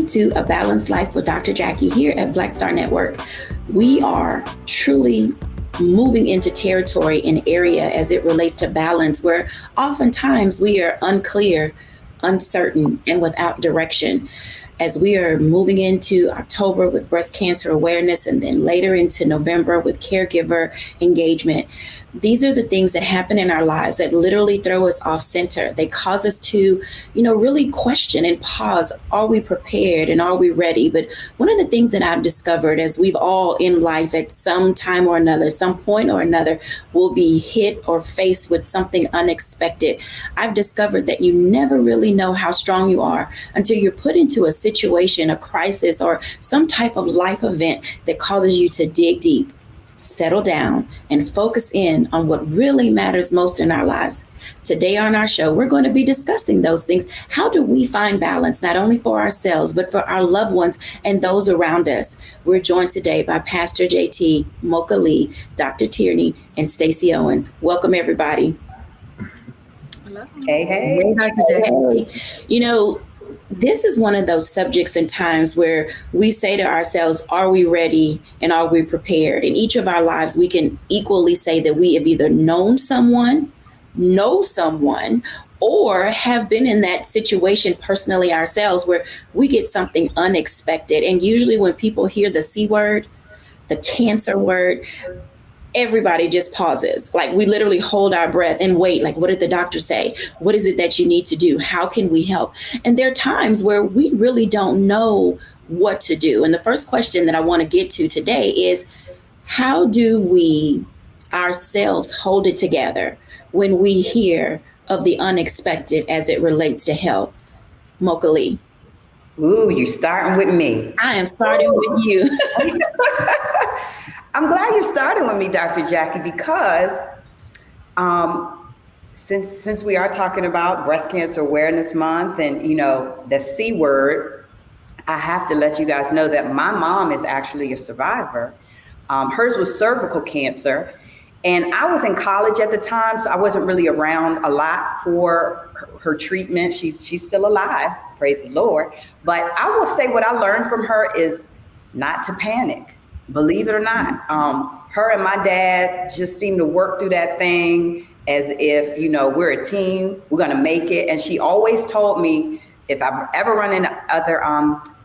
Welcome to A Balanced Life with Dr. Jacquie here at Black Star Network. We are truly moving into territory and area as it relates to balance, where oftentimes we are unclear, uncertain, and without direction. As we are moving into October with breast cancer awareness and then later into November with caregiver engagement, these are the things that happen in our lives that literally throw us off center. They cause us to, really question and pause. Are we prepared and are we ready? But one of the things that I've discovered, as we've all in life at some time or another, some point or another, will be hit or faced with something unexpected. I've discovered that you never really know how strong you are until you're put into a situation, a crisis, or some type of life event that causes you to dig deep, settle down, and focus in on what really matters most in our lives. Today on our show, we're going to be discussing those things. How do we find balance, not only for ourselves, but for our loved ones and those around us? We're joined today by Pastor JT, Mocha Lee, Dr. Tierney, and Stacey Owens. Welcome, everybody. Hello. Hey. Hey, Dr. J. This is one of those subjects and times where we say to ourselves, are we ready and are we prepared? In each of our lives, we can equally say that we have either known someone, know someone, or have been in that situation personally ourselves where we get something unexpected. And usually when people hear the C word, the cancer word, everybody just pauses. Like, we literally hold our breath and wait. Like, what did the doctor say? What is it that you need to do? How can we help? And there are times where we really don't know what to do. And the first question that I want to get to today is, how do we ourselves hold it together when we hear of the unexpected as it relates to health? Mocha Lee. Ooh, you starting with me. I am starting with you. I'm glad you're starting with me, Dr. Jacquie, because since we are talking about Breast Cancer Awareness Month and, the C word, I have to let you guys know that my mom is actually a survivor. Hers was cervical cancer. And I was in college at the time, so I wasn't really around a lot for her treatment. She's still alive, praise the Lord. But I will say what I learned from her is not to panic. Believe it or not, her and my dad just seemed to work through that thing as if, we're a team, we're going to make it. And she always told me, if I ever run into other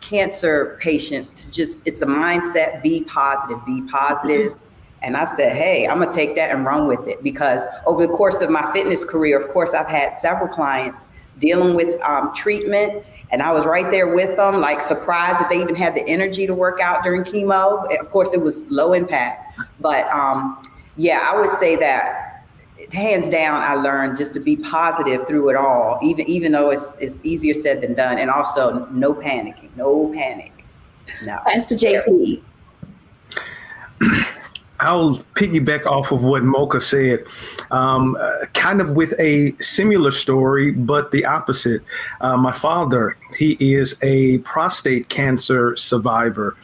cancer patients, it's a mindset, be positive, be positive. And I said, hey, I'm going to take that and run with it, because over the course of my fitness career, of course, I've had several clients dealing with treatment. And I was right there with them, like surprised that they even had the energy to work out during chemo. Of course, it was low impact. But I would say that hands down, I learned just to be positive through it all, even though it's easier said than done. And also no panicking, no panic. No. Pastor JT. I'll piggyback off of what Mocha said, kind of with a similar story, but the opposite. My father, he is a prostate cancer survivor.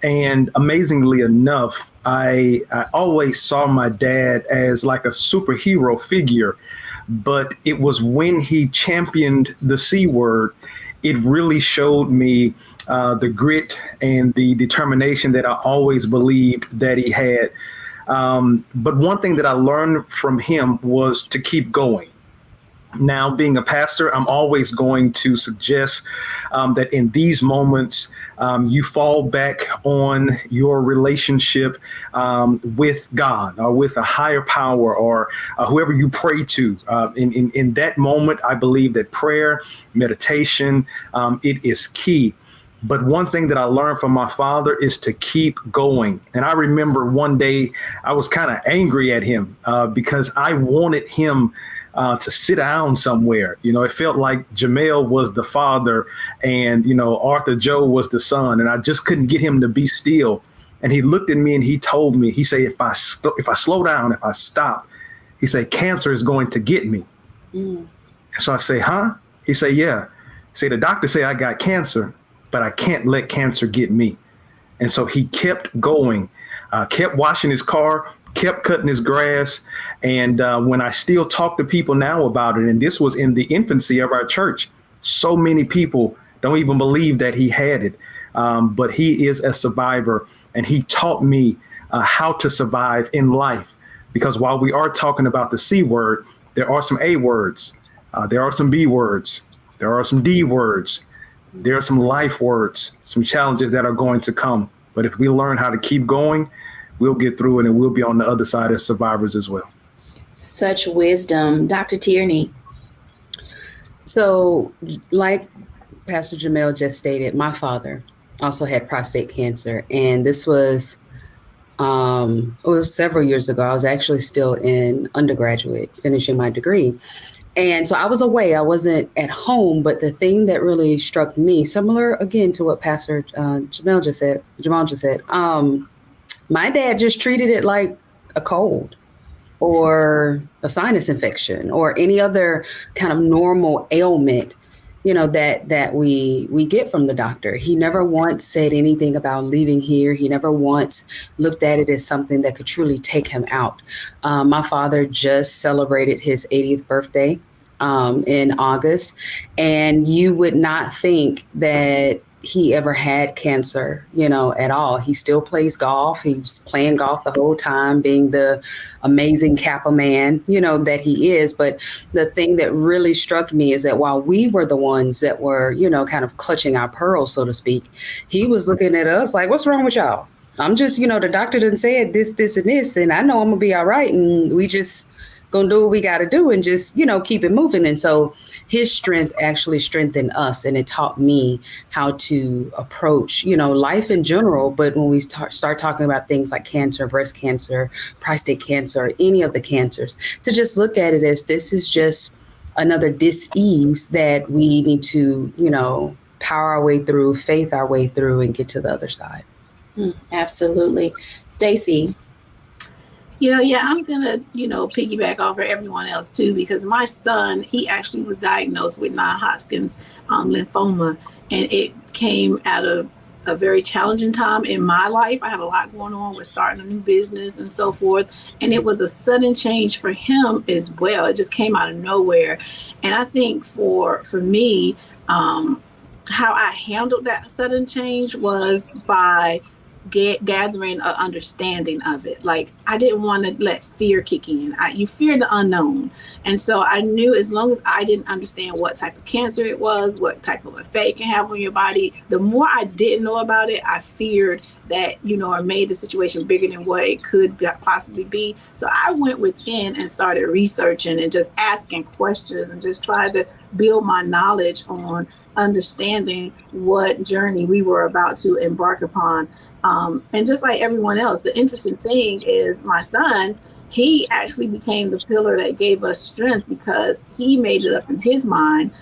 And amazingly enough, I always saw my dad as like a superhero figure. But it was when he championed the C word, it really showed me the grit and the determination that I always believed that he had. But one thing that I learned from him was to keep going. Now, being a pastor, I'm always going to suggest that in these moments, you fall back on your relationship with God or with a higher power or whoever you pray to. In that moment, I believe that prayer, meditation, it is key. But one thing that I learned from my father is to keep going. And I remember one day I was kind of angry at him because I wanted him to sit down somewhere. It felt like Jamel was the father and, Arthur Joe was the son. And I just couldn't get him to be still. And he looked at me and he told me, he said, if I slow down, if I stop, he said, cancer is going to get me. Mm. So I say, huh? He said, yeah. Say, the doctor say I got cancer, but I can't let cancer get me. And so he kept going, kept washing his car, kept cutting his grass. And when I still talk to people now about it, and this was in the infancy of our church, so many people don't even believe that he had it. But he is a survivor, and he taught me how to survive in life. Because while we are talking about the C word, there are some A words, there are some B words, there are some D words, there are some life words, some challenges that are going to come. But if we learn how to keep going, we'll get through it, and we'll be on the other side as survivors as well. Such wisdom. Dr. Tierney. So, like Pastor Jamel just stated, my father also had prostate cancer, and this was it was several years ago. I was actually still in undergraduate, finishing my degree. And so I was away. I wasn't at home. But the thing that really struck me, similar again to what Pastor Jamal just said, my dad just treated it like a cold or a sinus infection or any other kind of normal ailment, that we get from the doctor. He never once said anything about leaving here. He never once looked at it as something that could truly take him out. My father just celebrated his 80th birthday in August, and you would not think that he ever had cancer, at all. He still plays golf. He was playing golf the whole time, being the amazing Kappa man, that he is. But the thing that really struck me is that while we were the ones that were, kind of clutching our pearls, so to speak, he was looking at us like, what's wrong with y'all? I'm just, the doctor done said this, and this, and I know I'm gonna be all right. And we just gonna do what we got to do and just, keep it moving. And so his strength actually strengthened us, and it taught me how to approach, life in general. But when we start talking about things like cancer, breast cancer, prostate cancer, any of the cancers, to just look at it as this is just another dis-ease that we need to, power our way through, faith our way through, and get to the other side. Absolutely. Stacey. I'm going to, piggyback off of everyone else too, because my son, he actually was diagnosed with non-Hodgkin's lymphoma, and it came at a very challenging time in my life. I had a lot going on with starting a new business and so forth. And it was a sudden change for him as well. It just came out of nowhere. And I think for me, how I handled that sudden change was by gathering an understanding of it. Like, I didn't want to let fear kick in. You fear the unknown. And so I knew as long as I didn't understand what type of cancer it was, what type of effect it can have on your body, the more I didn't know about it, I feared that, or made the situation bigger than what it could possibly be. So I went within and started researching and just asking questions and just tried to build my knowledge on understanding what journey we were about to embark upon. And just like everyone else, the interesting thing is my son, he actually became the pillar that gave us strength because he made it up in his mind.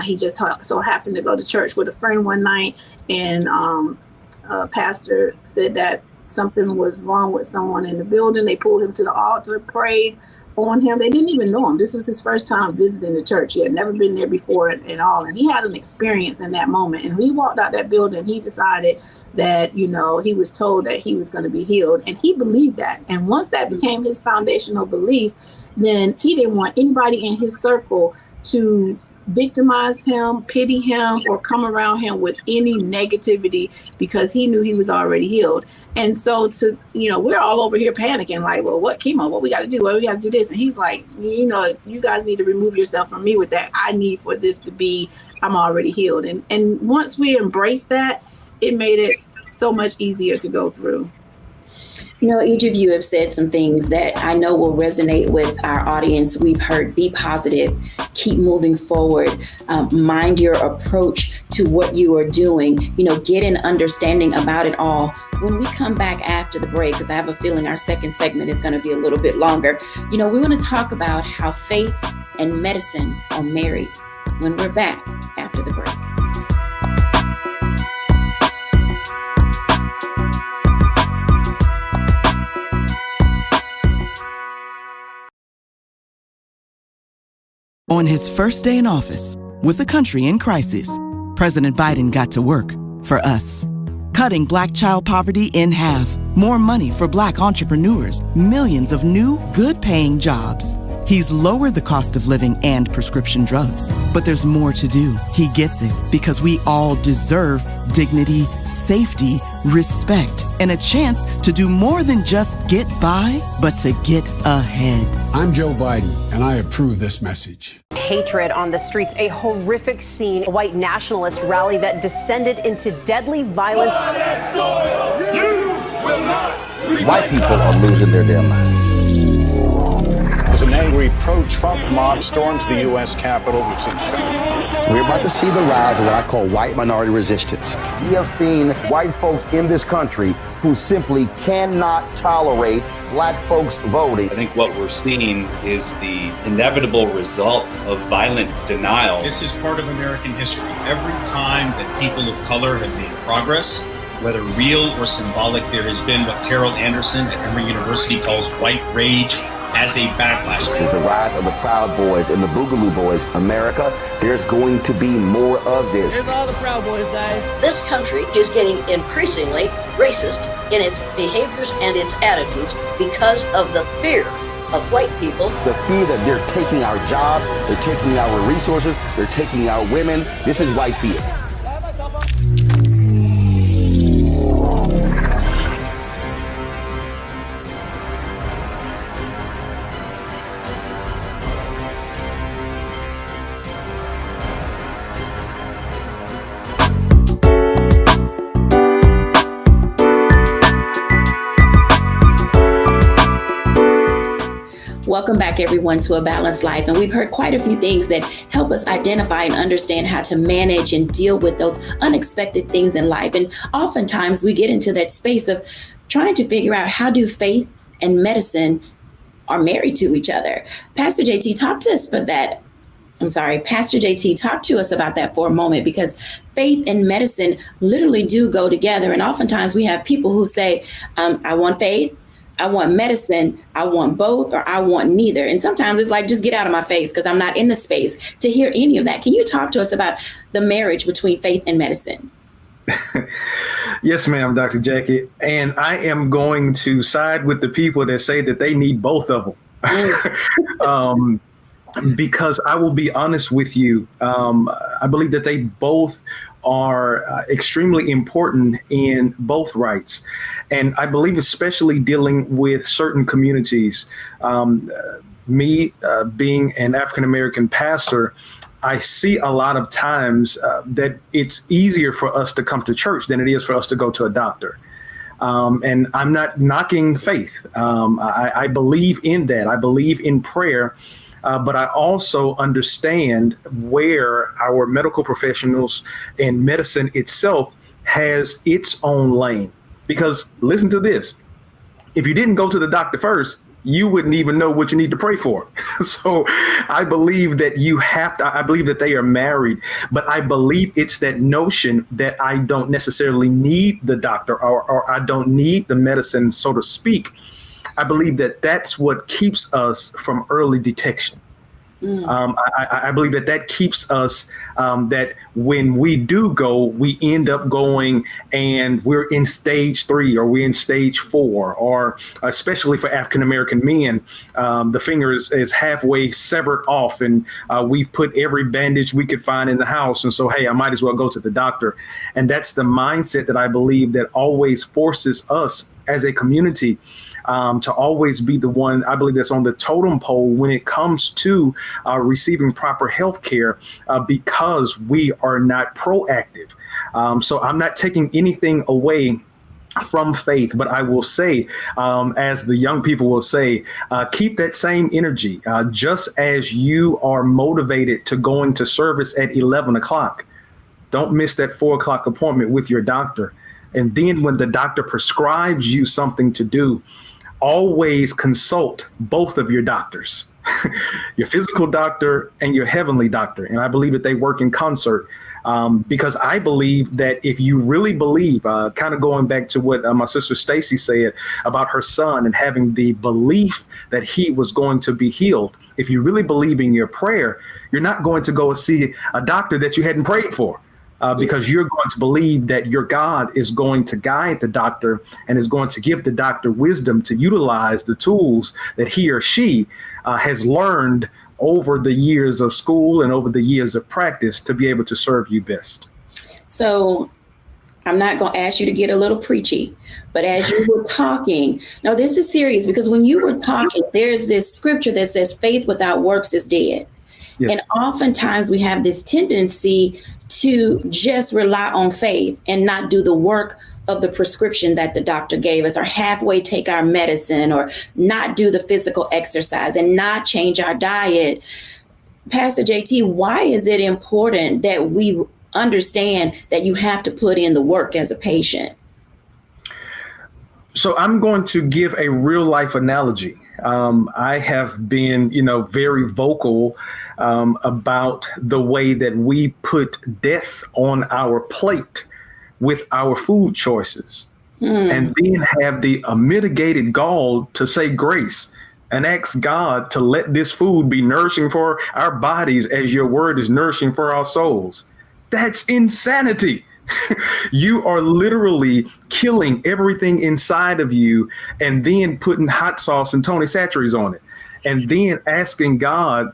He just so happened to go to church with a friend one night, and a pastor said that something was wrong with someone in the building. They pulled him to the altar, prayed on him. They didn't even know him. This was his first time visiting the church. He had never been there before at all. And he had an experience in that moment. And when he walked out that building, he decided that, he was told that he was going to be healed. And he believed that. And once that became his foundational belief, then he didn't want anybody in his circle to victimize him, pity him, or come around him with any negativity, because he knew he was already healed. And so we're all over here panicking, like, well, what chemo, what we got to do, what we got to do this. And he's like, you guys need to remove yourself from me with that. I need for this to be, I'm already healed. And once we embraced that, it made it so much easier to go through. Each of you have said some things that I know will resonate with our audience. We've heard be positive, keep moving forward, mind your approach to what you are doing, get an understanding about it all. When we come back after the break, because I have a feeling our second segment is going to be a little bit longer, we want to talk about how faith and medicine are married when we're back after the break. On his first day in office, with the country in crisis, President Biden got to work for us. Cutting Black child poverty in half, more money for Black entrepreneurs, millions of new, good-paying jobs. He's lowered the cost of living and prescription drugs. But there's more to do. He gets it because we all deserve dignity, safety, respect, and a chance to do more than just get by, but to get ahead. I'm Joe Biden, and I approve this message. Hatred on the streets, a horrific scene, a white nationalist rally that descended into deadly violence. White people are losing their damn minds. As an angry pro-Trump mob storms the U.S. Capitol, we've seen shots. We're about to see the rise of what I call white minority resistance. We have seen white folks in this country who simply cannot tolerate black folks voting. I think what we're seeing is the inevitable result of violent denial. This is part of American history. Every time that people of color have made progress, whether real or symbolic, there has been what Carol Anderson at Emory University calls white rage as a backlash. This is the rise of the Proud Boys and the Boogaloo Boys. America, there's going to be more of this. Here's all the Proud Boys, guys. This country is getting increasingly racist in its behaviors and its attitudes because of the fear of white people. The fear that they're taking our jobs, they're taking our resources, they're taking our women. This is white fear. Welcome back, everyone, to A Balanced Life. And we've heard quite a few things that help us identify and understand how to manage and deal with those unexpected things in life. And oftentimes we get into that space of trying to figure out how do faith and medicine are married to each other. Pastor JT, talk to us about that for a moment, because faith and medicine literally do go together. And oftentimes we have people who say, I want faith, I want medicine, I want both, or I want neither. And sometimes it's like, just get out of my face because I'm not in the space to hear any of that. Can you talk to us about the marriage between faith and medicine? Yes, ma'am, Dr. Jacquie. And I am going to side with the people that say that they need both of them. Because I will be honest with you, I believe that they both are extremely important in both rights. And I believe especially dealing with certain communities, me being an African-American pastor, I see a lot of times that it's easier for us to come to church than it is for us to go to a doctor. And I'm not knocking faith. I believe in that. I believe in prayer. But I also understand where our medical professionals and medicine itself has its own lane. Because listen to this, if you didn't go to the doctor first, you wouldn't even know what you need to pray for. So I believe that I believe that they are married, but I believe it's that notion that I don't necessarily need the doctor or I don't need the medicine, so to speak. I believe that that's what keeps us from early detection. I believe that keeps us, that when we do go, we end up going and we're in stage 3 or we're in stage 4, or especially for African-American men, the finger is halfway severed off and we've put every bandage we could find in the house. And so, hey, I might as well go to the doctor. And that's the mindset that I believe that always forces us as a community to always be the one, I believe, that's on the totem pole when it comes to receiving proper health care, because we are not proactive. So I'm not taking anything away from faith, but I will say, as the young people will say, keep that same energy. Just as you are motivated to go into service at 11 o'clock, don't miss that 4 o'clock appointment with your doctor. And then when the doctor prescribes you something to do, always consult both of your doctors, your physical doctor and your heavenly doctor. And I believe that they work in concert, because I believe that if you really believe, kind of going back to what my sister Stacy said about her son and having the belief that he was going to be healed, if you really believe in your prayer, you're not going to go see a doctor that you hadn't prayed for. Because you're once believed that your God is going to guide the doctor and is going to give the doctor wisdom to utilize the tools that he or she has learned over the years of school and over the years of practice to be able to serve you best. So I'm not going to ask you to get a little preachy, but as you were talking, no, this is serious, because when you were talking, there's this scripture that says faith without works is dead. Yes. And oftentimes we have this tendency to just rely on faith and not do the work of the prescription that the doctor gave us, or halfway take our medicine, or not do the physical exercise and not change our diet. Pastor JT, why is it important that we understand that you have to put in the work as a patient? So I'm going to give a real life analogy. I have been, very vocal about the way that we put death on our plate with our food choices, and then have the mitigated gall to say grace and ask God to let this food be nourishing for our bodies as your word is nourishing for our souls. That's insanity. You are literally killing everything inside of you and then putting hot sauce and Tony Chachere's on it and then asking God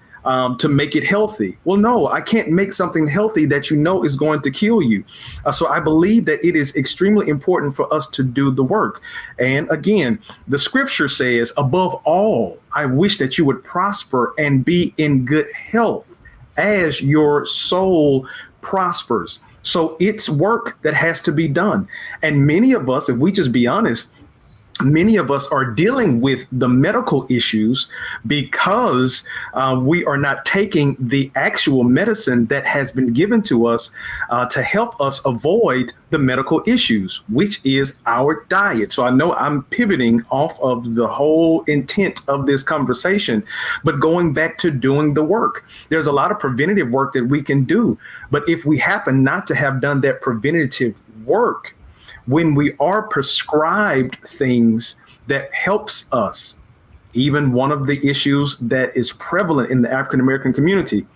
to make it healthy. Well, no, I can't make something healthy that is going to kill you. So I believe that it is extremely important for us to do the work. And again, the scripture says, above all, I wish that you would prosper and be in good health as your soul prospers. So it's work that has to be done. And many of us, if we just be honest, many of us are dealing with the medical issues because we are not taking the actual medicine that has been given to us to help us avoid the medical issues, which is our diet. So I know I'm pivoting off of the whole intent of this conversation, but going back to doing the work, there's a lot of preventative work that we can do. But if we happen not to have done that preventative work, when we are prescribed things that helps us, even one of the issues that is prevalent in the African American community,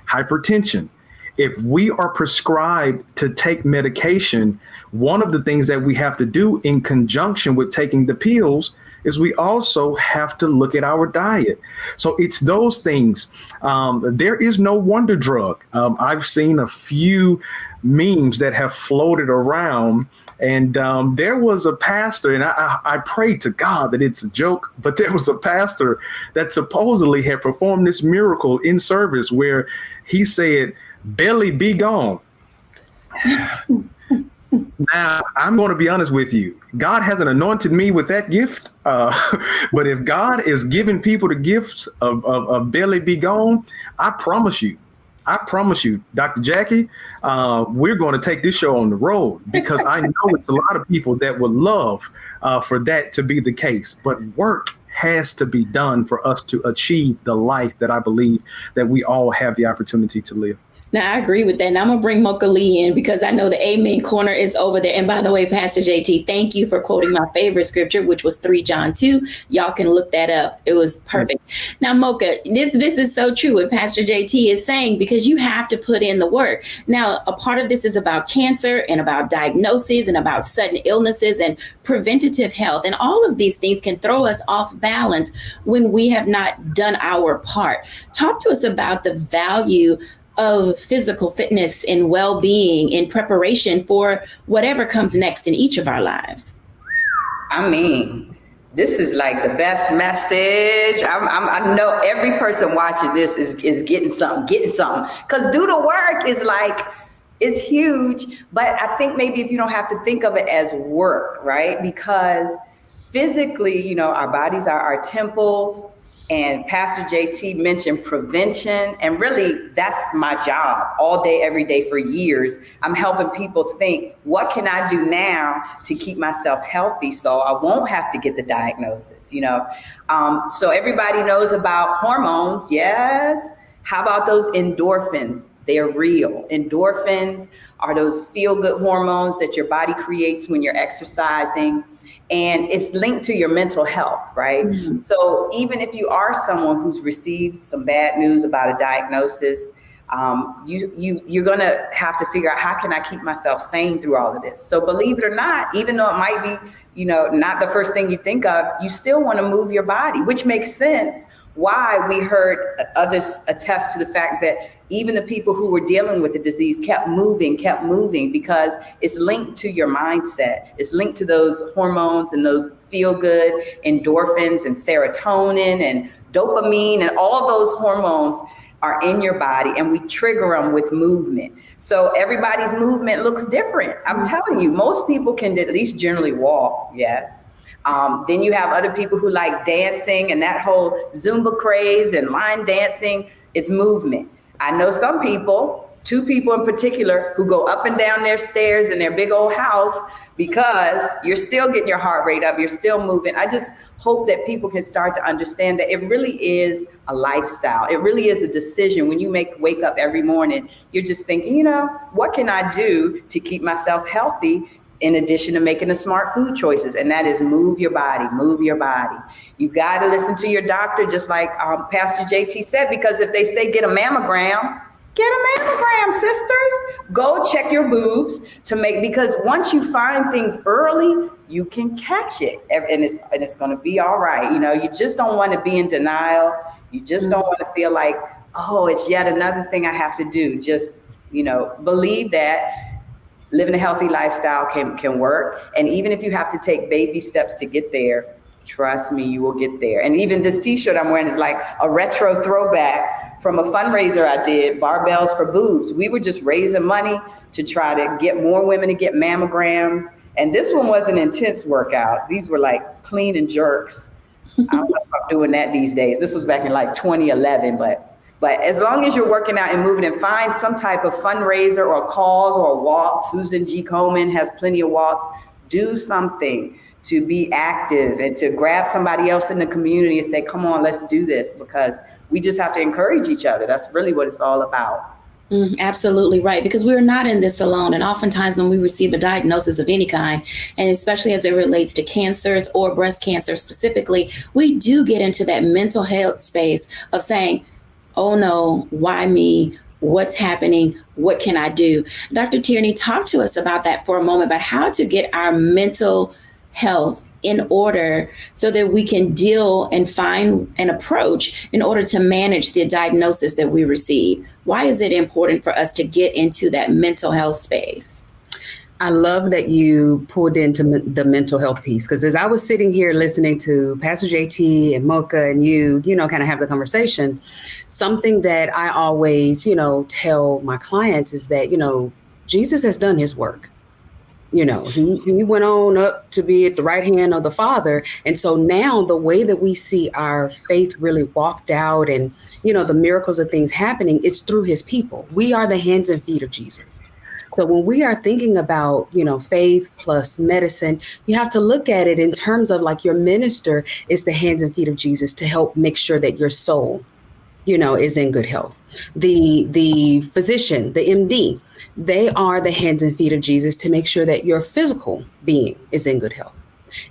hypertension. If we are prescribed to take medication, one of the things that we have to do in conjunction with taking the pills is we also have to look at our diet. So it's those things. There is no wonder drug. I've seen a few memes that have floated around. And there was a pastor, and I prayed to God that it's a joke, but there was a pastor that supposedly had performed this miracle in service where he said, belly be gone. Now, I'm going to be honest with you. God hasn't anointed me with that gift. But if God is giving people the gifts of belly be gone, I promise you, Dr. Jacquie, we're going to take this show on the road, because I know it's a lot of people that would love for that to be the case. But work has to be done for us to achieve the life that I believe that we all have the opportunity to live. Now, I agree with that. And I'm going to bring Mocha Lee in, because I know the Amen Corner is over there. And by the way, Pastor JT, thank you for quoting my favorite scripture, which was 3 John 2. Y'all can look that up. It was perfect. Now, Mocha, this is so true what Pastor JT is saying, because you have to put in the work. Now, a part of this is about cancer and about diagnoses and about sudden illnesses and preventative health. And all of these things can throw us off balance when we have not done our part. Talk to us about the value of physical fitness and well-being in preparation for whatever comes next in each of our lives. I mean, this is like the best message. I know every person watching this is getting something, because do the work is huge. But I think maybe if you don't have to think of it as work, right? Because physically, our bodies are our temples. And Pastor JT mentioned prevention. And really, that's my job all day, every day for years. I'm helping people think, what can I do now to keep myself healthy so I won't have to get the diagnosis, So everybody knows about hormones. Yes. How about those endorphins? They're real. Endorphins are those feel-good hormones that your body creates when you're exercising. And it's linked to your mental health, right? Mm-hmm. So even if you are someone who's received some bad news about a diagnosis, you're going to have to figure out, how can I keep myself sane through all of this? So believe it or not, even though it might be, not the first thing you think of, you still want to move your body, which makes sense why we heard others attest to the fact that even the people who were dealing with the disease kept moving, because it's linked to your mindset. It's linked to those hormones and those feel good endorphins and serotonin and dopamine, and all those hormones are in your body, and we trigger them with movement. So everybody's movement looks different. I'm telling you, most people can at least generally walk, yes. Then you have other people who like dancing and that whole Zumba craze and line dancing. It's movement. I know some people, 2 people in particular, who go up and down their stairs in their big old house because you're still getting your heart rate up, you're still moving. I just hope that people can start to understand that it really is a lifestyle. It really is a decision. When you wake up every morning, you're just thinking, what can I do to keep myself healthy, in addition to making the smart food choices? And that is move your body, move your body. You've got to listen to your doctor, just like Pastor JT said, because if they say get a mammogram, sisters. Go check your boobs because once you find things early, you can catch it, and it's going to be all right. You just don't want to be in denial. You just don't want to feel like, oh, it's yet another thing I have to do. Just, believe that living a healthy lifestyle can work. And even if you have to take baby steps to get there, trust me, you will get there. And even this t-shirt I'm wearing is like a retro throwback from a fundraiser I did, Barbells for Boobs. We were just raising money to try to get more women to get mammograms. And this one was an intense workout. These were like clean and jerks. I don't know if I'm doing that these days. This was back in like 2011, but as long as you're working out and moving, and find some type of fundraiser or cause or walk. Susan G. Komen has plenty of walks. Do something to be active and to grab somebody else in the community and say, come on, let's do this, because we just have to encourage each other. That's really what it's all about. Absolutely right, because we're not in this alone. And oftentimes when we receive a diagnosis of any kind, and especially as it relates to cancers or breast cancer specifically, we do get into that mental health space of saying, oh no, why me? What's happening? What can I do? Dr. Tierney, talk to us about that for a moment, about how to get our mental health in order so that we can deal and find an approach in order to manage the diagnosis that we receive. Why is it important for us to get into that mental health space? I love that you pulled into the mental health piece, because as I was sitting here listening to Pastor JT and Mocha and you kind of have the conversation, something that I always, tell my clients is that, Jesus has done his work. He went on up to be at the right hand of the Father. And so now the way that we see our faith really walked out and, the miracles of things happening, it's through his people. We are the hands and feet of Jesus. So when we are thinking about, faith plus medicine, you have to look at it in terms of like your minister is the hands and feet of Jesus to help make sure that your soul, is in good health. The physician, the MD, they are the hands and feet of Jesus to make sure that your physical being is in good health.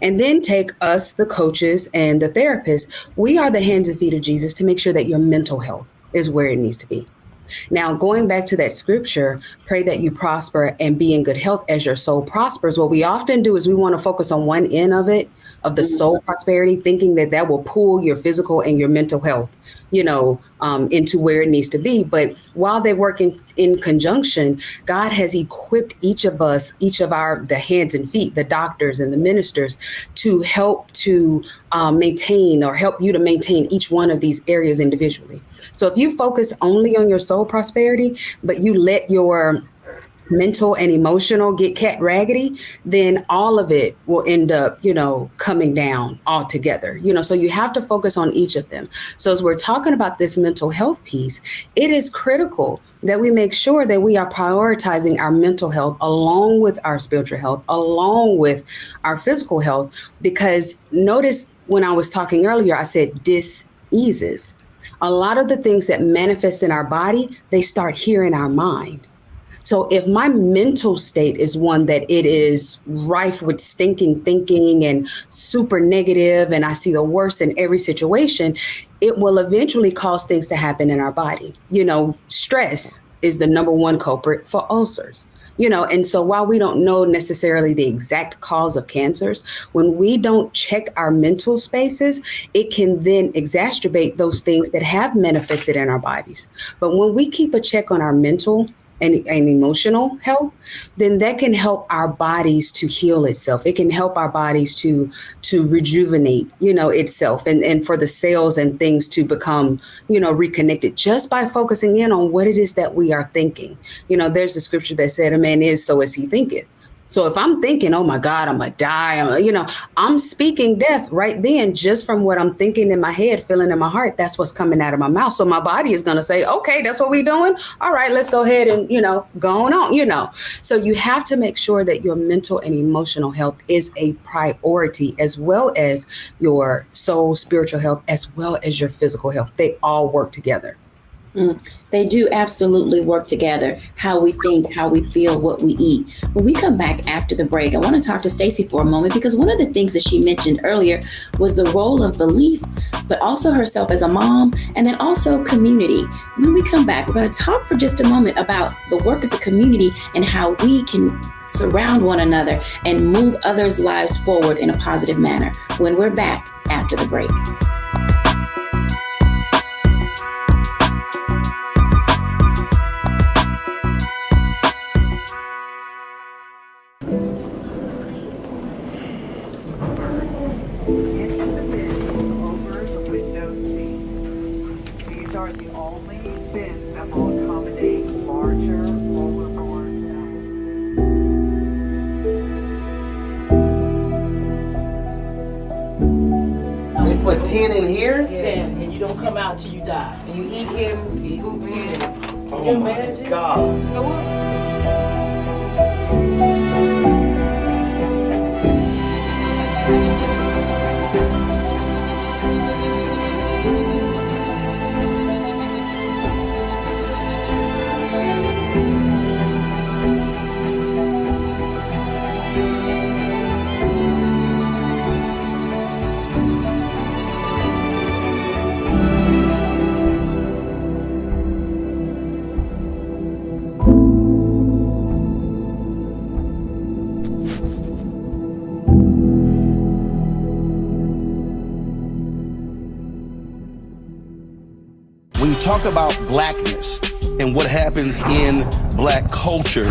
And then take us, the coaches and the therapists, we are the hands and feet of Jesus to make sure that your mental health is where it needs to be. Now, going back to that scripture, pray that you prosper and be in good health as your soul prospers. What we often do is we want to focus on one end of it, of the soul prosperity, thinking that will pull your physical and your mental health, into where it needs to be. But while they work in conjunction, God has equipped each of us, the hands and feet, the doctors and the ministers, to help to maintain or help you to maintain each one of these areas individually. So if you focus only on your soul prosperity, but you let your mental and emotional get cat raggedy, then all of it will end up, coming down altogether, so you have to focus on each of them. So as we're talking about this mental health piece, it is critical that we make sure that we are prioritizing our mental health along with our spiritual health, along with our physical health, because notice when I was talking earlier, I said diseases. A lot of the things that manifest in our body, they start here in our mind. So if my mental state is one that it is rife with stinking thinking and super negative, and I see the worst in every situation, it will eventually cause things to happen in our body. Stress is the number one culprit for ulcers. And so while we don't know necessarily the exact cause of cancers, when we don't check our mental spaces, it can then exacerbate those things that have manifested in our bodies. But when we keep a check on our mental and emotional health, then that can help our bodies to heal itself. It can help our bodies to rejuvenate, itself, and for the cells and things to become, reconnected just by focusing in on what it is that we are thinking. There's a scripture that said, a man is so as he thinketh. So if I'm thinking, oh my God, I'm going to die, I'm speaking death right then, just from what I'm thinking in my head, feeling in my heart. That's what's coming out of my mouth. So my body is going to say, okay, that's what we're doing. All right, let's go ahead and, go on. So you have to make sure that your mental and emotional health is a priority, as well as your soul, spiritual health, as well as your physical health. They all work together. They do absolutely work together. How we think, how we feel, what we eat. When we come back after the break, I want to talk to Stacey for a moment, because one of the things that she mentioned earlier was the role of belief, but also herself as a mom, and then also community. When we come back, we're going to talk for just a moment about the work of the community and how we can surround one another and move others' lives forward in a positive manner when we're back after the break. Put 10 in here? 10, and you don't come out till you die. And you eat him, you eat 10. Oh my God. So what? When you talk about blackness and what happens in black culture,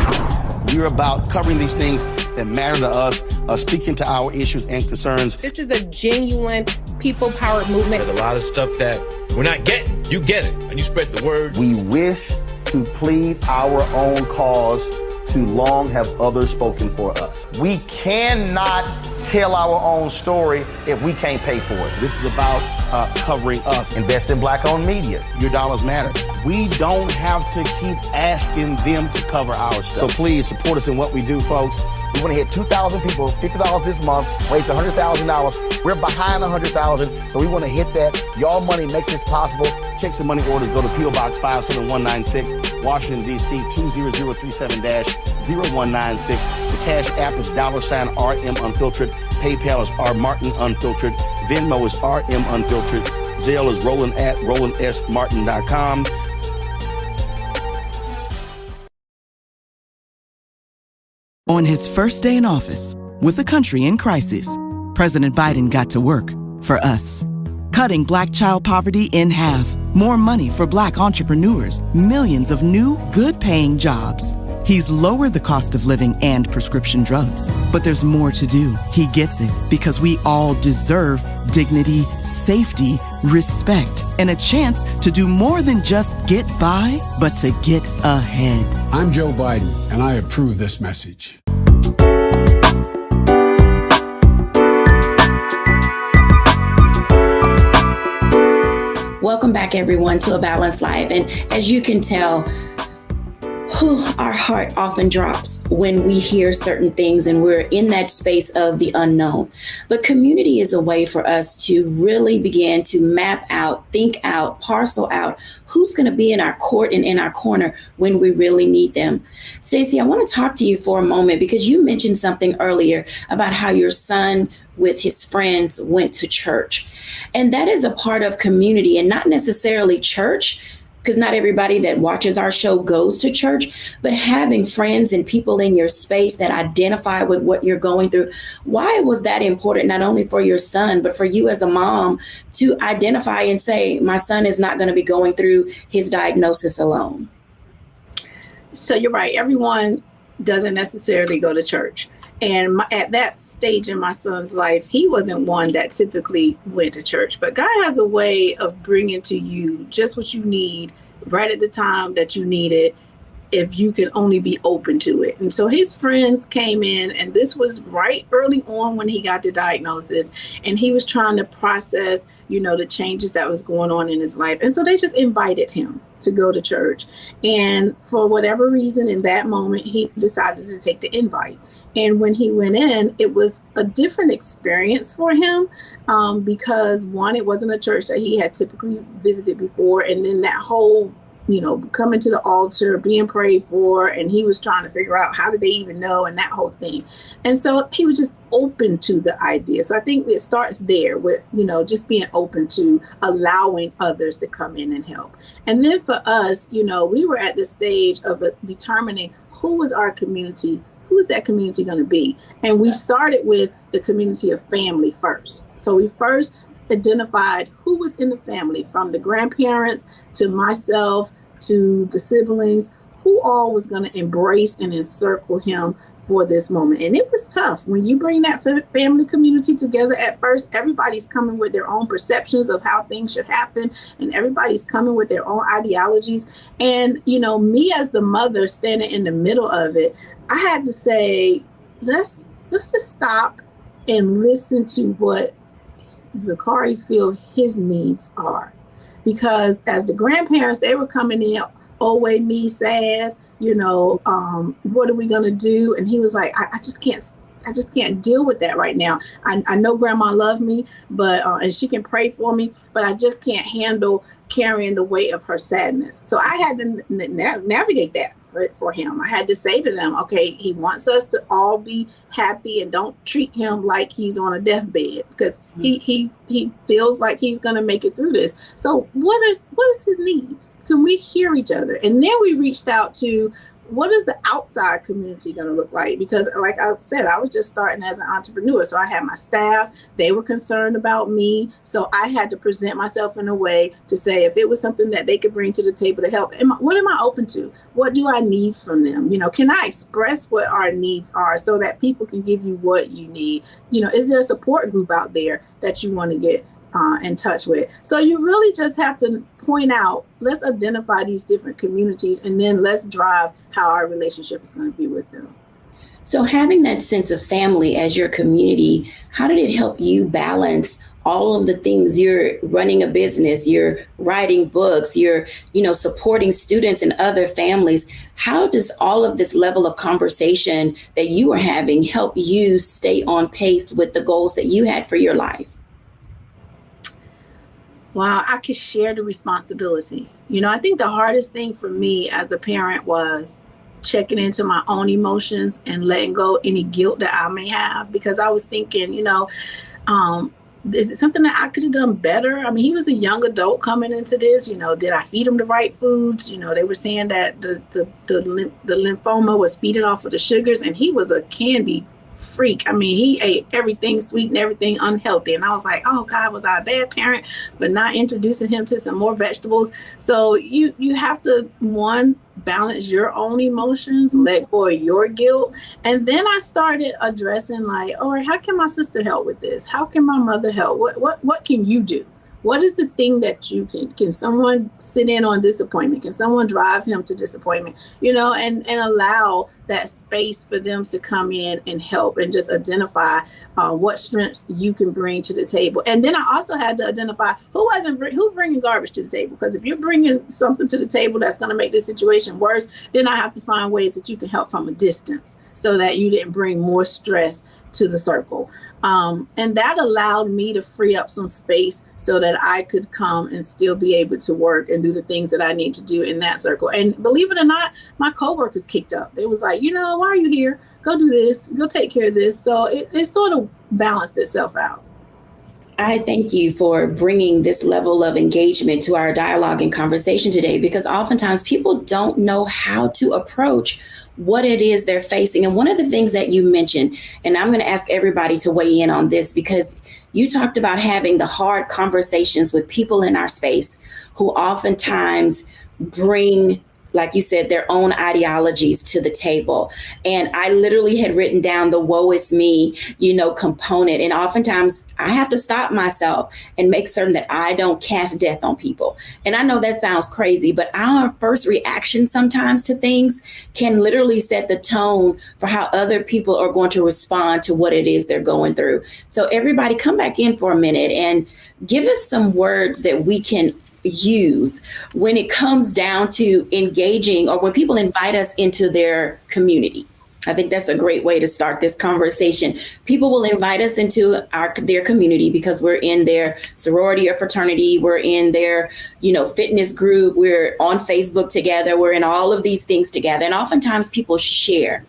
we're about covering these things that matter to us, speaking to our issues and concerns. This is a genuine people-powered movement. There's a lot of stuff that we're not getting. You get it, and you spread the word. We wish to plead our own cause. Too long have others spoken for us. We cannot tell our own story if we can't pay for it. This is about covering us. Invest in black-owned media. Your dollars matter. We don't have to keep asking them to cover our stuff. So please support us in what we do, folks. We want to hit 2,000 people, $50 this month, raise $100,000. We're behind 100,000, so we want to hit that. Y'all money makes this possible. Checks and money orders go to P.O. Box 57196, Washington, D.C. 20037-0196. The Cash App is $RM Unfiltered. PayPal is R Martin Unfiltered. Venmo is RM Unfiltered. Zelle is Roland at RolandSMartin.com. On his first day in office, with the country in crisis, President Biden got to work for us. Cutting Black child poverty in half, more money for Black entrepreneurs, millions of new, good-paying jobs. He's lowered the cost of living and prescription drugs. But there's more to do. He gets it, because we all deserve dignity, safety, respect, and a chance to do more than just get by, but to get ahead. I'm Joe Biden, and I approve this message. Welcome back, everyone, to A Balanced Life. And as you can tell, Our heart often drops when we hear certain things and we're in that space of the unknown. But community is a way for us to really begin to map out, think out, parcel out who's going to be in our court and in our corner when we really need them. Stacey, I want to talk to you for a moment because you mentioned something earlier about how your son with his friends went to church. And that is a part of community and not necessarily church, because not everybody that watches our show goes to church, but having friends and people in your space that identify with what you're going through. Why was that important, not only for your son, but for you as a mom to identify and say, my son is not going to be going through his diagnosis alone? So you're right. Everyone doesn't necessarily go to church. And at that stage in my son's life, he wasn't one that typically went to church. But God has a way of bringing to you just what you need right at the time that you need it, if you can only be open to it. And so his friends came in, and this was right early on when he got the diagnosis, and he was trying to process, the changes that was going on in his life. And so they just invited him to go to church. And for whatever reason, in that moment, he decided to take the invite. And when he went in, it was a different experience for him because, one, it wasn't a church that he had typically visited before. And then that whole, coming to the altar, being prayed for, and he was trying to figure out how did they even know, and that whole thing. And so he was just open to the idea. So I think it starts there with, just being open to allowing others to come in and help. And then for us, we were at the stage of determining who was our community. Who is that community going to be? And we started with the community of family first. So we first identified who was in the family, from the grandparents to myself to the siblings, who all was going to embrace and encircle him for this moment. And it was tough. When you bring that family community together at first, everybody's coming with their own perceptions of how things should happen, and everybody's coming with their own ideologies. And, me as the mother standing in the middle of it, I had to say, let's just stop and listen to what Zachary feel his needs are. Because as the grandparents, they were coming in, oh, wait, me sad, what are we going to do? And he was like, I just can't deal with that right now. I know grandma loves me, but and she can pray for me, but I just can't handle carrying the weight of her sadness. So I had to navigate that for him. I had to say to them, okay, he wants us to all be happy, and don't treat him like he's on a deathbed, because he feels like he's going to make it through this. So what is his needs? Can we hear each other? And then we reached out to, what is the outside community going to look like? Because like I said, I was just starting as an entrepreneur. So I had my staff, they were concerned about me. So I had to present myself in a way to say, if it was something that they could bring to the table to help, what am I open to? What do I need from them? Can I express what our needs are so that people can give you what you need? Is there a support group out there that you want to get in touch with? So you really just have to point out, let's identify these different communities, and then let's drive how our relationship is going to be with them. So having that sense of family as your community, how did it help you balance all of the things? You're running a business, you're writing books, you're, supporting students and other families. How does all of this level of conversation that you are having help you stay on pace with the goals that you had for your life? Wow, I could share the responsibility. I think the hardest thing for me as a parent was checking into my own emotions and letting go any guilt that I may have, because I was thinking, is it something that I could have done better? I mean, he was a young adult coming into this. Did I feed him the right foods? They were saying that the lymphoma was feeding off of the sugars, and he was a candy freak. I mean, he ate everything sweet and everything unhealthy. And I was like, oh God, was I a bad parent for not introducing him to some more vegetables? So you have to, one, balance your own emotions, let go of your guilt. And then I started addressing, like, all right, how can my sister help with this? How can my mother help? What can you do? What is the thing that you can someone sit in on disappointment? Can someone drive him to disappointment? And allow that space for them to come in and help and just identify what strengths you can bring to the table. And then I also had to identify who bringing garbage to the table. Because if you're bringing something to the table that's going to make the situation worse, then I have to find ways that you can help from a distance so that you didn't bring more stress to the circle. And that allowed me to free up some space so that I could come and still be able to work and do the things that I need to do in that circle. And believe it or not, my coworkers kicked up. They was like, why are you here? Go do this, go take care of this. So it sort of balanced itself out. I thank you for bringing this level of engagement to our dialogue and conversation today, because oftentimes people don't know how to approach what it is they're facing. And one of the things that you mentioned, and I'm going to ask everybody to weigh in on this, because you talked about having the hard conversations with people in our space who oftentimes bring, like you said, their own ideologies to the table. And I literally had written down the woe is me, component. And oftentimes I have to stop myself and make certain that I don't cast death on people. And I know that sounds crazy, but our first reaction sometimes to things can literally set the tone for how other people are going to respond to what it is they're going through. So everybody come back in for a minute and give us some words that we can use when it comes down to engaging, or when people invite us into their community. I think that's a great way to start this conversation. People will invite us into their community because we're in their sorority or fraternity, we're in their, fitness group, we're on Facebook together, we're in all of these things together. And oftentimes people share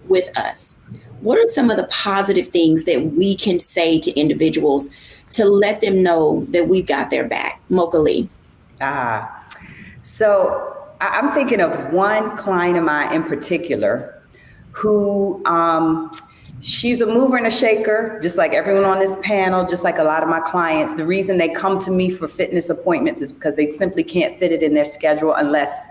with us. What are some of the positive things that we can say to individuals to let them know that we've got their back? Mocha Lee. So I'm thinking of one client of mine in particular who, she's a mover and a shaker, just like everyone on this panel, just like a lot of my clients. The reason they come to me for fitness appointments is because they simply can't fit it in their schedule unless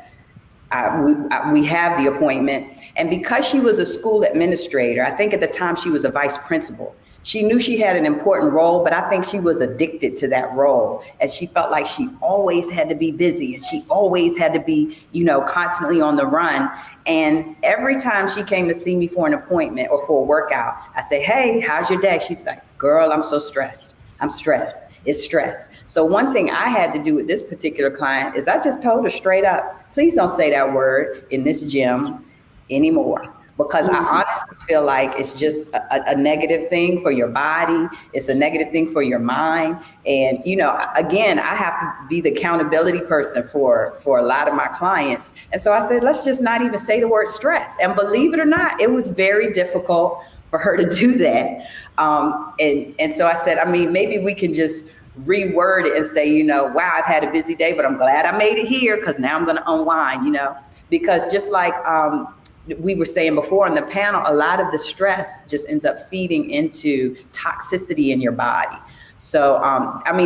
we have the appointment. And because she was a school administrator, I think at the time she was a vice principal. She knew she had an important role, but I think she was addicted to that role, and she felt like she always had to be busy and she always had to be, constantly on the run. And every time she came to see me for an appointment or for a workout, I say, hey, how's your day? She's like, girl, I'm so stressed. I'm stressed. It's stress. So one thing I had to do with this particular client is I just told her straight up, please don't say that word in this gym anymore. Because I honestly feel like it's just a negative thing for your body. It's a negative thing for your mind. And, again, I have to be the accountability person for a lot of my clients. And so I said, let's just not even say the word stress. And believe it or not, it was very difficult for her to do that. And so I said, maybe we can just reword it and say, wow, I've had a busy day, but I'm glad I made it here because now I'm going to unwind, because just like we were saying before on the panel, a lot of the stress just ends up feeding into toxicity in your body. So,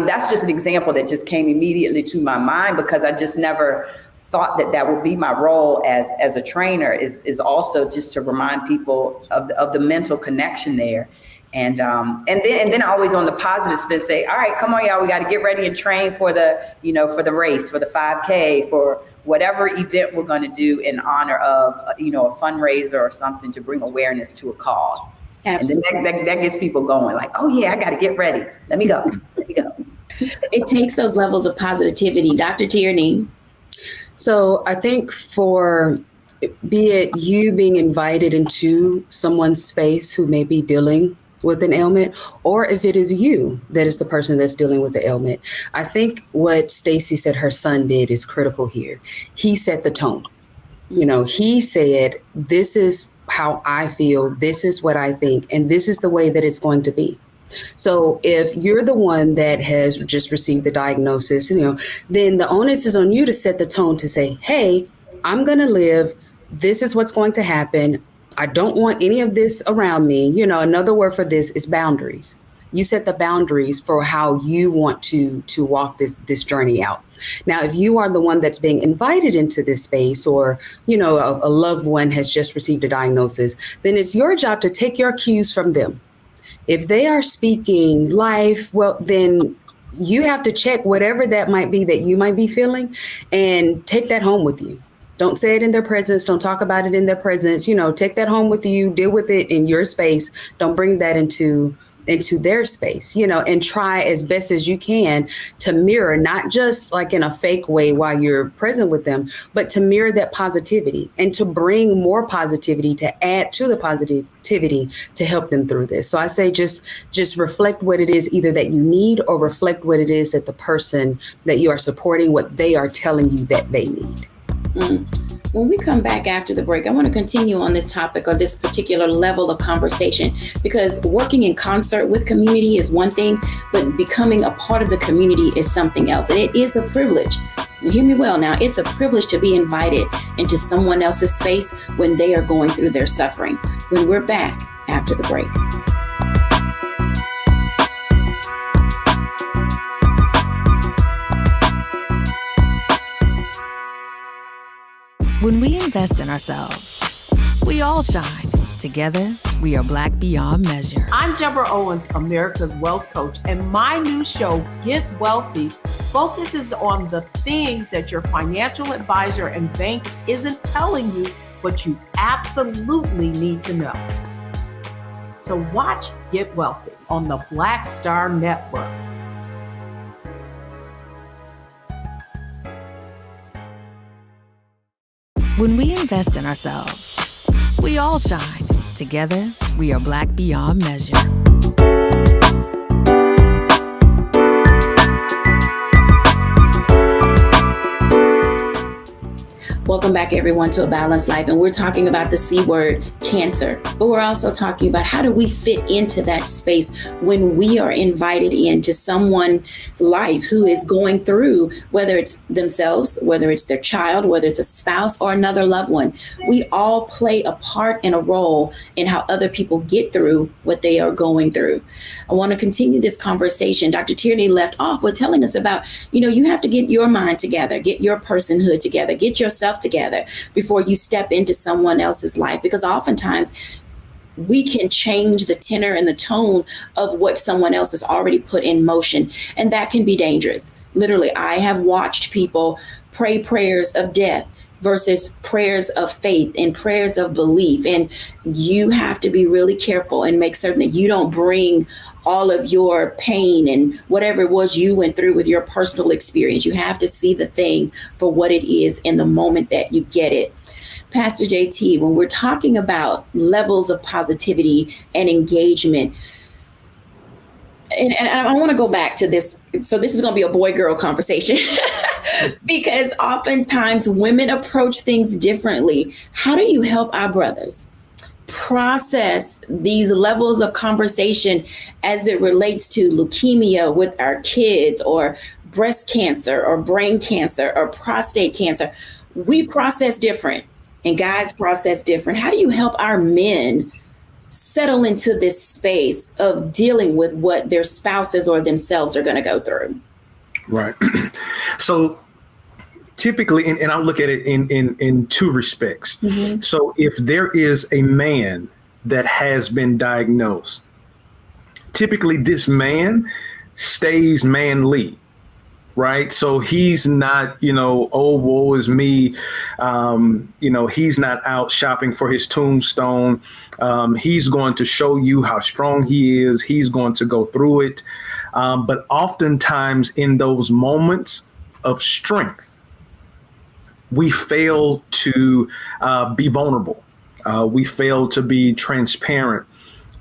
that's just an example that just came immediately to my mind, because I just never thought that would be my role as a trainer, is also just to remind people of the mental connection there. And then always on the positive spin say, all right, come on, y'all, we got to get ready and train for the race, for the 5K, for whatever event we're going to do in honor of, a fundraiser or something to bring awareness to a cause. Absolutely. And then that gets people going like, oh yeah, I got to get ready. Let me go. It takes those levels of positivity. Dr. Tierney. So I think for, be it you being invited into someone's space who may be dealing with an ailment, or if it is you that is the person that's dealing with the ailment, I think what Stacey said her son did is critical here. He set the tone. He said, this is how I feel, this is what I think, and this is the way that it's going to be. So if you're the one that has just received the diagnosis, then the onus is on you to set the tone to say, hey, I'm going to live. This is what's going to happen. I don't want any of this around me. Another word for this is boundaries. You set the boundaries for how you want to walk this journey out. Now, if you are the one that's being invited into this space, or, a loved one has just received a diagnosis, then it's your job to take your cues from them. If they are speaking life, well, then you have to check whatever that might be that you might be feeling and take that home with you. Don't say it in their presence. Don't talk about it in their presence. Take that home with you, deal with it in your space. Don't bring that into their space, and try as best as you can to mirror, not just like in a fake way while you're present with them, but to mirror that positivity and to bring more positivity, to add to the positivity to help them through this. So I say just reflect what it is either that you need, or reflect what it is that the person that you are supporting, what they are telling you that they need. When we come back after the break, I want to continue on this topic or this particular level of conversation, because working in concert with community is one thing, but becoming a part of the community is something else. And it is a privilege. You hear me well now. It's a privilege to be invited into someone else's space when they are going through their suffering. When we're back after the break. When we invest in ourselves, we all shine. Together, we are Black beyond measure. I'm Deborah Owens, America's Wealth Coach, and my new show, Get Wealthy, focuses on the things that your financial advisor and bank isn't telling you, but you absolutely need to know. So watch Get Wealthy on the Black Star Network. When we invest in ourselves, we all shine. Together, we are Black beyond measure. Welcome back, everyone, to A Balanced Life. And we're talking about the C word, cancer. But we're also talking about how do we fit into that space when we are invited into someone's life who is going through, whether it's themselves, whether it's their child, whether it's a spouse or another loved one. We all play a part and a role in how other people get through what they are going through. I want to continue this conversation. Dr. Tierney left off with telling us about, you have to get your mind together, get your personhood together, get yourself together before you step into someone else's life, because oftentimes we can change the tenor and the tone of what someone else has already put in motion, and that can be dangerous. Literally, I have watched people pray prayers of death versus prayers of faith and prayers of belief, and you have to be really careful and make certain that you don't bring all of your pain and whatever it was you went through with your personal experience. You have to see the thing for what it is in the moment that you get it. Pastor JT, when we're talking about levels of positivity and engagement, and I want to go back to this. So this is going to be a boy-girl conversation because oftentimes women approach things differently. How do you help our brothers process these levels of conversation as it relates to leukemia with our kids, or breast cancer, or brain cancer, or prostate cancer? We process different, and guys process different. How do you help our men settle into this space of dealing with what their spouses or themselves are going to go through? Right. So typically, and I'll look at it in two respects. Mm-hmm. So if there is a man that has been diagnosed, typically this man stays manly, right? So he's not, oh, woe is me. He's not out shopping for his tombstone. He's going to show you how strong he is. He's going to go through it. But oftentimes in those moments of strength, we fail to be vulnerable. We fail to be transparent.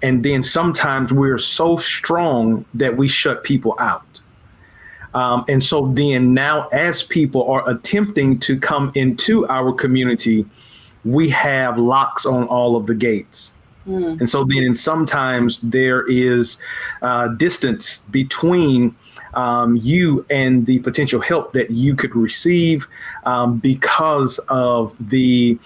And then sometimes we're so strong that we shut people out. And so then now, as people are attempting to come into our community, we have locks on all of the gates. And so then sometimes there is distance between you and the potential help that you could receive because of the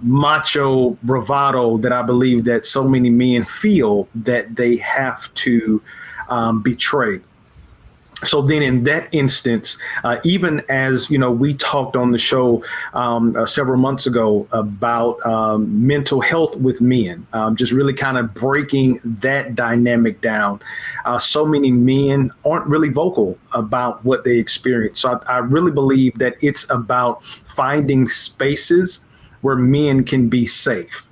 macho bravado that I believe that so many men feel that they have to betray. So then in that instance, even as, we talked on the show several months ago about mental health with men, just really kind of breaking that dynamic down. So many men aren't really vocal about what they experience. So I really believe that it's about finding spaces where men can be safe.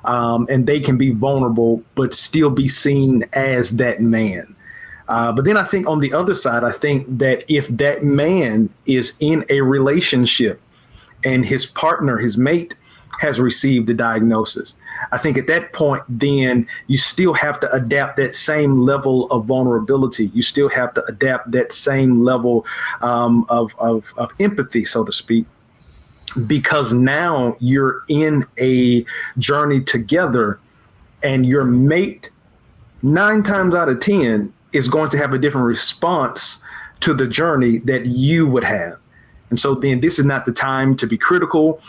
And they can be vulnerable, but still be seen as that man. But then I think on the other side, I think that if that man is in a relationship and his partner, his mate, has received the diagnosis, I think at that point, then you still have to adapt that same level of vulnerability. You still have to adapt that same level of empathy, so to speak, because now you're in a journey together and your mate, 9 times out of 10, is going to have a different response to the journey that you would have. And so then this is not the time to be critical.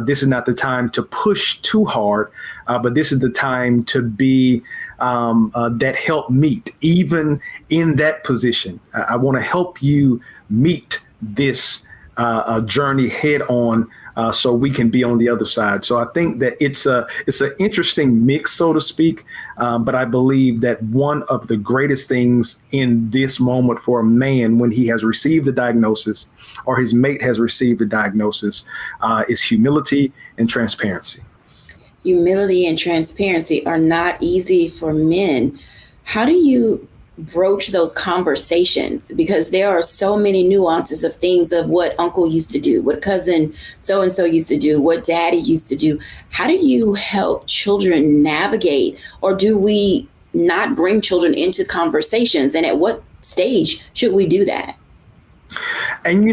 This is not the time to push too hard, but this is the time to be that help meet. Even in that position, I want to help you meet this journey head on, so we can be on the other side. So I think that it's an interesting mix, so to speak. But I believe that one of the greatest things in this moment for a man when he has received the diagnosis or his mate has received the diagnosis is humility and transparency. Humility and transparency are not easy for men. How do you broach those conversations? Because there are so many nuances of things of what uncle used to do, what cousin so-and-so used to do, what daddy used to do. How do you help children navigate, or do we not bring children into conversations? And at what stage should we do that? And,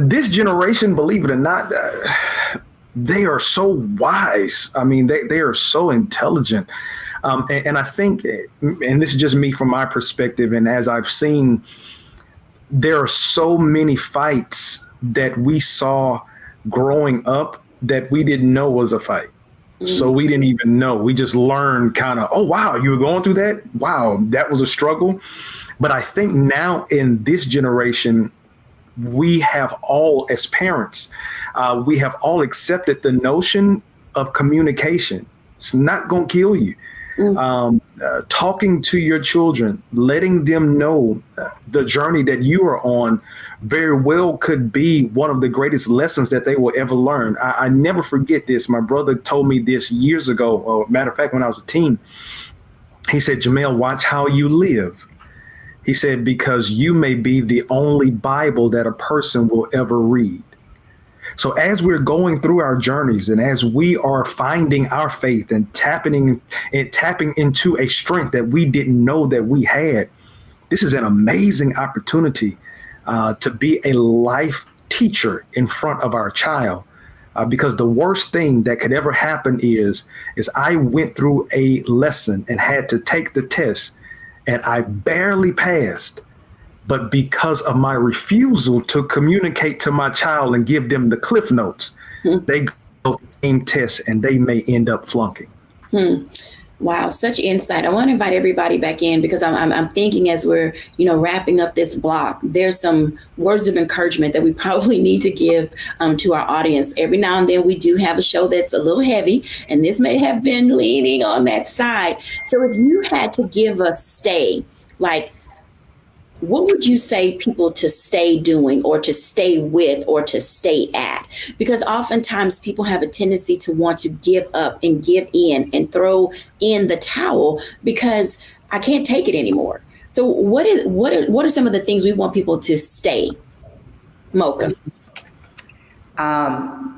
this generation, believe it or not, they are so wise. I mean, they are so intelligent. And I think, and this is just me from my perspective, and as I've seen, there are so many fights that we saw growing up that we didn't know was a fight. So we didn't even know. We just learned kind of, oh, wow, you were going through that? Wow, that was a struggle. But I think now in this generation, we have all, as parents, we have all accepted the notion of communication. It's not going to kill you. Talking to your children, letting them know the journey that you are on very well could be one of the greatest lessons that they will ever learn. I never forget this. My brother told me this years ago. Or matter of fact, when I was a teen, he said, Jamel, watch how you live. He said, because you may be the only Bible that a person will ever read. So as we're going through our journeys and as we are finding our faith and tapping into a strength that we didn't know that we had, this is an amazing opportunity to be a life teacher in front of our child. Because the worst thing that could ever happen is I went through a lesson and had to take the test and I barely passed. But because of my refusal to communicate to my child and give them the cliff notes, they go to the same test and they may end up flunking. Wow, such insight. I want to invite everybody back in because I'm thinking as we're, wrapping up this block, there's some words of encouragement that we probably need to give to our audience. Every now and then we do have a show that's a little heavy, and this may have been leaning on that side. So if you had to give a stay, what would you say people to stay doing or to stay with or to stay at? Because oftentimes people have a tendency to want to give up and give in and throw in the towel because I can't take it anymore. So what are some of the things we want people to stay? Mocha. I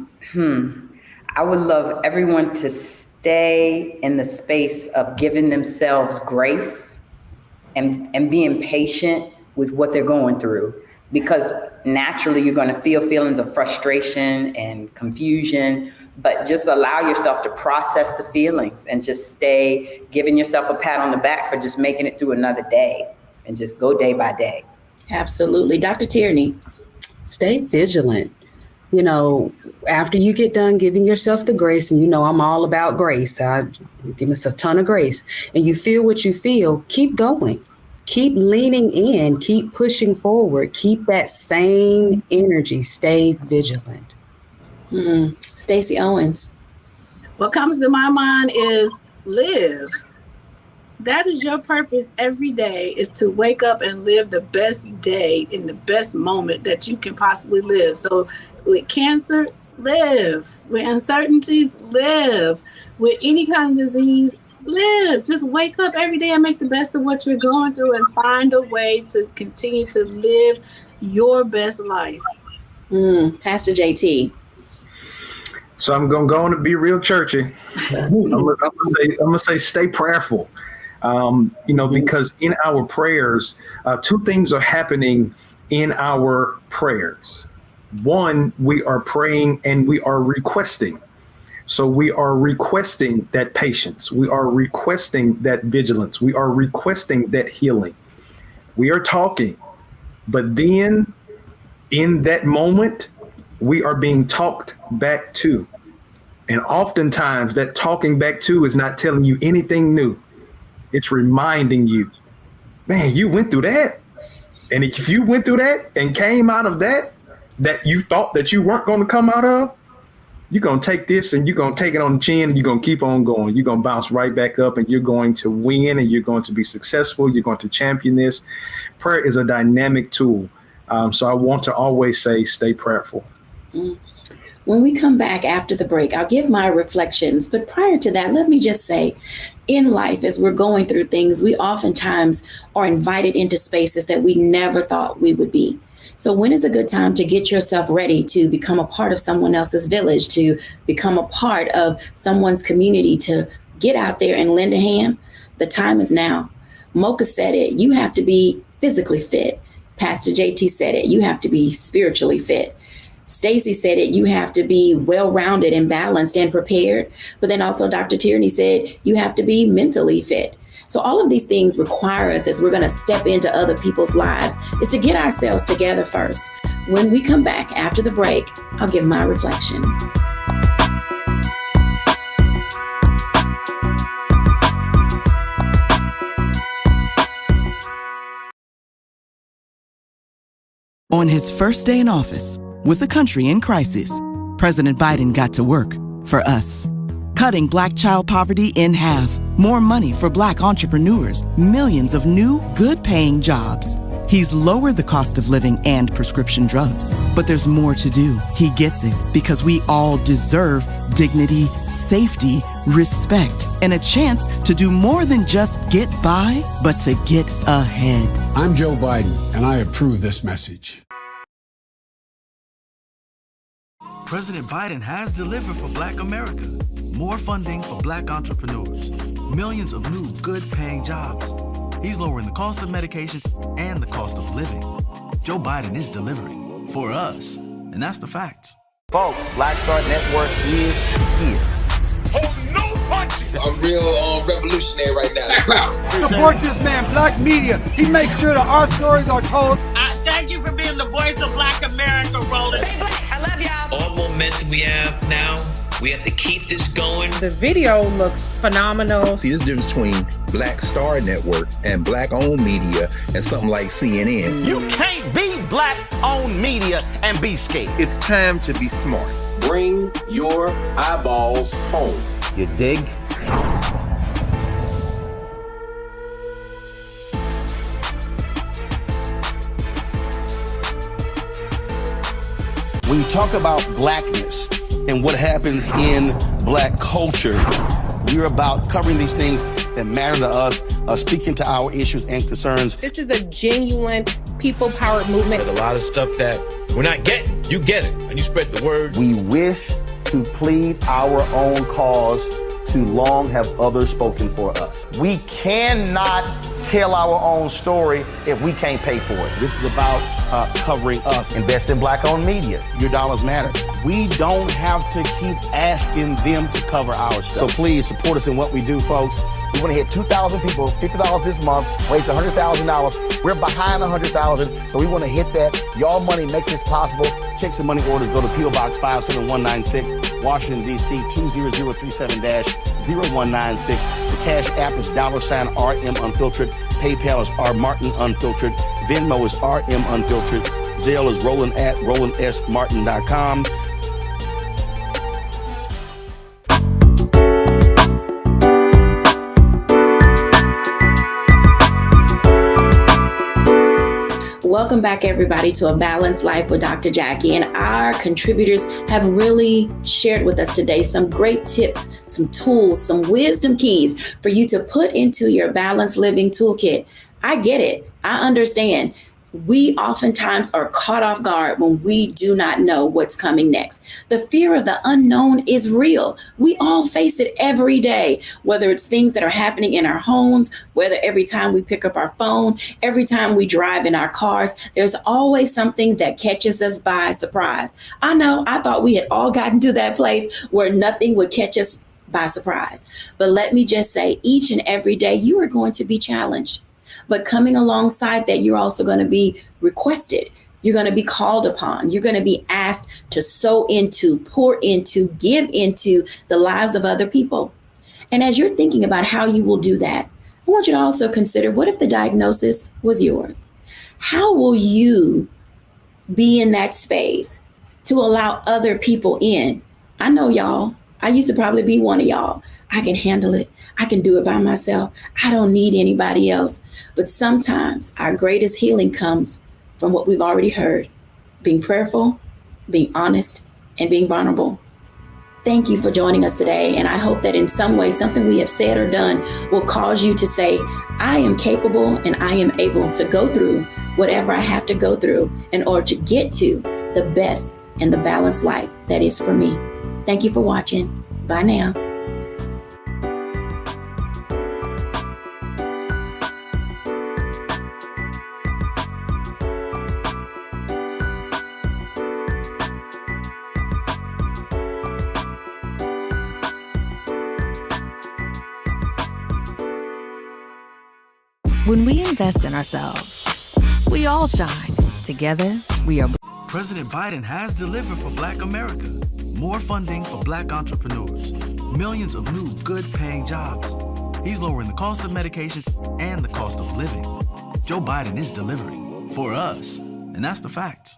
would love everyone to stay in the space of giving themselves grace and being patient with what they're going through, because naturally you're going to feel feelings of frustration and confusion, but just allow yourself to process the feelings and just stay giving yourself a pat on the back for just making it through another day and just go day by day. Absolutely. Dr. Tierney. Stay vigilant. After you get done giving yourself the grace, and I'm all about grace. I give myself a ton of grace, and you feel what you feel, keep going. keep leaning in, keep pushing forward, keep that same energy, stay vigilant. Stacey Owens. What comes to my mind is live. That is your purpose every day, is to wake up and live the best day in the best moment that you can possibly live. So with cancer, live. With uncertainties, live. With any kind of disease, live. Just wake up every day and make the best of what you're going through and find a way to continue to live your best life. Pastor JT. So I'm going to go on and be real churchy. I'm gonna say stay prayerful. Because in our prayers, two things are happening in our prayers. One, we are praying and we are requesting. So we are requesting that patience. We are requesting that vigilance. We are requesting that healing. We are talking, but then in that moment, we are being talked back to. And oftentimes that talking back to is not telling you anything new. It's reminding you, man, you went through that. And if you went through that and came out of that you thought that you weren't going to come out of, you're going to take this and you're going to take it on the chin and you're going to keep on going. You're going to bounce right back up and you're going to win and you're going to be successful. You're going to champion this. Prayer is a dynamic tool. So I want to always say, stay prayerful. When we come back after the break, I'll give my reflections. But prior to that, let me just say, in life, as we're going through things, we oftentimes are invited into spaces that we never thought we would be. So when is a good time to get yourself ready to become a part of someone else's village, to become a part of someone's community, to get out there and lend a hand? The time is now. Mocha said it. You have to be physically fit. Pastor JT said it. You have to be spiritually fit. Stacey said it. You have to be well-rounded and balanced and prepared. But then also Dr. Tierney said you have to be mentally fit. So all of these things require us, as we're going to step into other people's lives, is to get ourselves together first. When we come back after the break, I'll give my reflection. On his first day in office, with the country in crisis, President Biden got to work for us. Cutting Black child poverty in half, more money for Black entrepreneurs, millions of new, good-paying jobs. He's lowered the cost of living and prescription drugs. But there's more to do. He gets it, because we all deserve dignity, safety, respect, and a chance to do more than just get by, but to get ahead. I'm Joe Biden, and I approve this message. President Biden has delivered for Black America. More funding for Black entrepreneurs. Millions of new, good-paying jobs. He's lowering the cost of medications and the cost of living. Joe Biden is delivering for us, and that's the facts. Folks, Black Star Network is here. Oh, no punches! I'm real revolutionary right now. Support this man, Black Media. He makes sure that our stories are told. Thank you for being the voice of Black America, Roland. Stay Black. I love y'all. All momentum we have now, we have to keep this going. The video looks phenomenal. See, this difference between Black Star Network and Black-owned media and something like CNN. You can't be Black-owned media and be scared. It's time to be smart. Bring your eyeballs home. You dig? When you talk about Blackness and what happens in Black culture, we're about covering these things that matter to us, speaking to our issues and concerns. This is a genuine people-powered movement. There's a lot of stuff that we're not getting. You get it, and you spread the word. We wish to plead our own cause. Too long have others spoken for us. We cannot tell our own story if we can't pay for it. This is about covering us. Invest in Black-owned media. Your dollars matter. We don't have to keep asking them to cover our stuff. So please support us in what we do, folks. We want to hit 2,000 people, $50 this month, raise $100,000. We're behind 100,000, so we want to hit that. Y'all money makes this possible. Check some money orders. Go to P.O. Box 57196, Washington, D.C. 20037-0196. Cash App is $RM Unfiltered. PayPal is R Martin Unfiltered. Venmo is RM Unfiltered. Zelle is Roland at RolandSMartin.com. Welcome back, everybody, to A Balanced Life with Dr. Jacquie. And our contributors have really shared with us today some great tips, some tools, some wisdom keys for you to put into your balanced living toolkit. I get it. I understand. We oftentimes are caught off guard when we do not know what's coming next. The fear of the unknown is real. We all face it every day, whether it's things that are happening in our homes, whether every time we pick up our phone, every time we drive in our cars, there's always something that catches us by surprise. I know, I thought we had all gotten to that place where nothing would catch us by surprise. But let me just say, each and every day you are going to be challenged. But coming alongside that, you're also going to be requested. You're going to be called upon. You're going to be asked to sow into, pour into, give into the lives of other people. And as you're thinking about how you will do that, I want you to also consider, what if the diagnosis was yours? How will you be in that space to allow other people in? I know y'all. I used to probably be one of y'all. I can handle it. I can do it by myself. I don't need anybody else. But sometimes our greatest healing comes from what we've already heard, being prayerful, being honest, and being vulnerable. Thank you for joining us today. And I hope that in some way, something we have said or done will cause you to say, I am capable and I am able to go through whatever I have to go through in order to get to the best and the balanced life that is for me. Thank you for watching. Bye now. When we invest in ourselves, we all shine. Together, we are. President Biden has delivered for Black America. More funding for Black entrepreneurs. Millions of new good-paying jobs. He's lowering the cost of medications and the cost of living. Joe Biden is delivering for us, and that's the facts.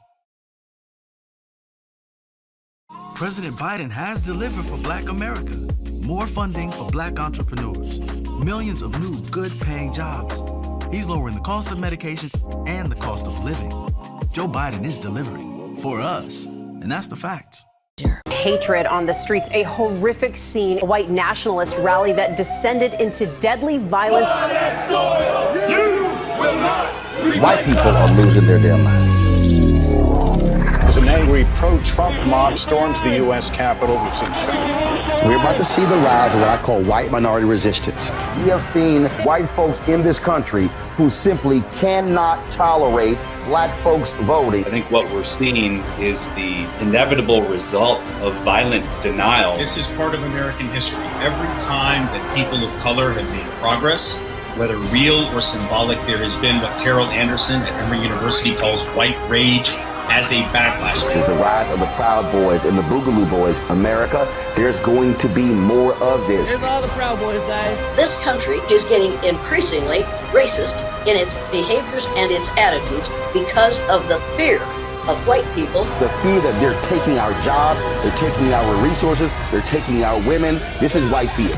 President Biden has delivered for Black America. More funding for Black entrepreneurs. Millions of new good-paying jobs. He's lowering the cost of medications and the cost of living. Joe Biden is delivering for us, and that's the facts. Hatred on the streets, a horrific scene, a white nationalist rally that descended into deadly violence. White people are losing their damn minds. As an angry pro-Trump mob storms the U.S. Capitol, we've seen shooting. We're about to see the rise of what I call white minority resistance. We have seen white folks in this country who simply cannot tolerate Black folks voting. I think what we're seeing is the inevitable result of violent denial. This is part of American history. Every time that people of color have made progress, whether real or symbolic, there has been what Carol Anderson at Emory University calls white rage as a backlash. This is the rise of the Proud Boys and the Boogaloo Boys. America, there's going to be more of this. Here's all the Proud Boys, guys. This country is getting increasingly racist in its behaviors and its attitudes because of the fear of white people. The fear that they're taking our jobs, they're taking our resources, they're taking our women. This is white fear.